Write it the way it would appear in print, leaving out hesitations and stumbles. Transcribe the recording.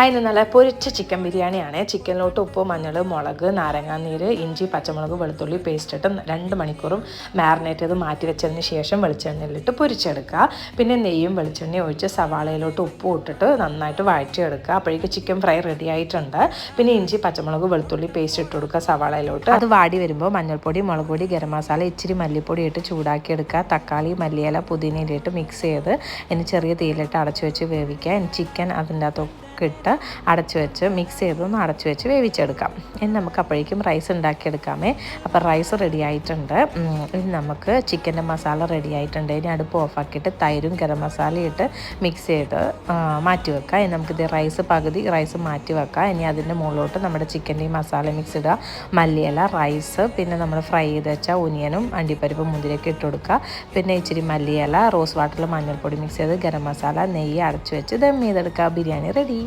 അതിന് നല്ല പൊരിച്ച ചിക്കൻ ബിരിയാണിയാണ്. ചിക്കനിലോട്ട് ഉപ്പ്, മഞ്ഞൾ, മുളക്, നാരങ്ങാനീര്, ഇഞ്ചി, പച്ചമുളക്, വെളുത്തുള്ളി പേസ്റ്റ് ഇട്ട് 2 മണിക്കൂറും മാരിനേറ്റ് ചെയ്ത് മാറ്റി വെച്ചതിന് ശേഷം വെളിച്ചെണ്ണയിലിട്ട് പൊരിച്ചെടുക്കുക. പിന്നെ നെയ്യും വെളിച്ചെണ്ണയും ഒഴിച്ച് സവാളയിലോട്ട് ഉപ്പും ഇട്ടിട്ട് നന്നായിട്ട് വഴറ്റിയെടുക്കുക. അപ്പോഴേക്ക് ചിക്കൻ ഫ്രൈ റെഡി ആയിട്ടുണ്ട്. പിന്നെ ഇഞ്ചി, പച്ചമുളക്, വെളുത്തുള്ളി പേസ്റ്റ് ഇട്ട് കൊടുക്കുക സവാളയിലോട്ട്. അത് വാടി വരുമ്പോൾ മഞ്ഞൾപ്പൊടി, മുളക് പൊടി, ഗരം മസാല, ഇച്ചിരി മല്ലിപ്പൊടി ഇട്ട് ചൂടാക്കിയെടുക്കുക. തക്കാളി, മല്ലിയില, പുതിനയിലിട്ട് മിക്സ് ചെയ്ത് ഇനി ചെറിയ തീയിലിട്ട് അടച്ചു വെച്ച് വേവിക്കുക. ഇനി ചിക്കൻ അതിൻ്റെ അകത്ത് ഇട്ട് അടച്ചു വെച്ച് മിക്സ് ചെയ്തൊന്ന് അടച്ചു വെച്ച് വേവിച്ചെടുക്കാം. ഇനി നമുക്ക് അപ്പോഴേക്കും റൈസ് ഉണ്ടാക്കിയെടുക്കാമേ. അപ്പോൾ റൈസ് റെഡി ആയിട്ടുണ്ട്. ഇനി നമുക്ക് ചിക്കൻ്റെ മസാല റെഡി ആയിട്ടുണ്ട്. ഇനി അടുപ്പ് ഓഫാക്കിയിട്ട് തൈരും ഗരം മസാലയും ഇട്ട് മിക്സ് ചെയ്ത് മാറ്റി വെക്കാം. ഇനി നമുക്കിത് പകുതി റൈസ് മാറ്റി വെക്കാം. ഇനി അതിൻ്റെ മുകളിലോട്ട് നമ്മുടെ ചിക്കൻ്റെയും മസാല മിക്സ് ഇടുക, മല്ലിയില, റൈസ്, പിന്നെ നമ്മൾ ഫ്രൈ ചെയ്ത് വെച്ചാൽ ഒനിയനും അണ്ടിപ്പരിപ്പും മുന്തിരിയൊക്കെ ഇട്ട് കൊടുക്കുക. പിന്നെ ഇച്ചിരി മല്ലിയില, റോസ് വാട്ടറിൽ മഞ്ഞൾപ്പൊടി മിക്സ് ചെയ്ത് ഗരം മസാല, നെയ്യ് അടച്ചു വെച്ച് ദം ചെയ്തെടുക്കുക. ബിരിയാണി റെഡി.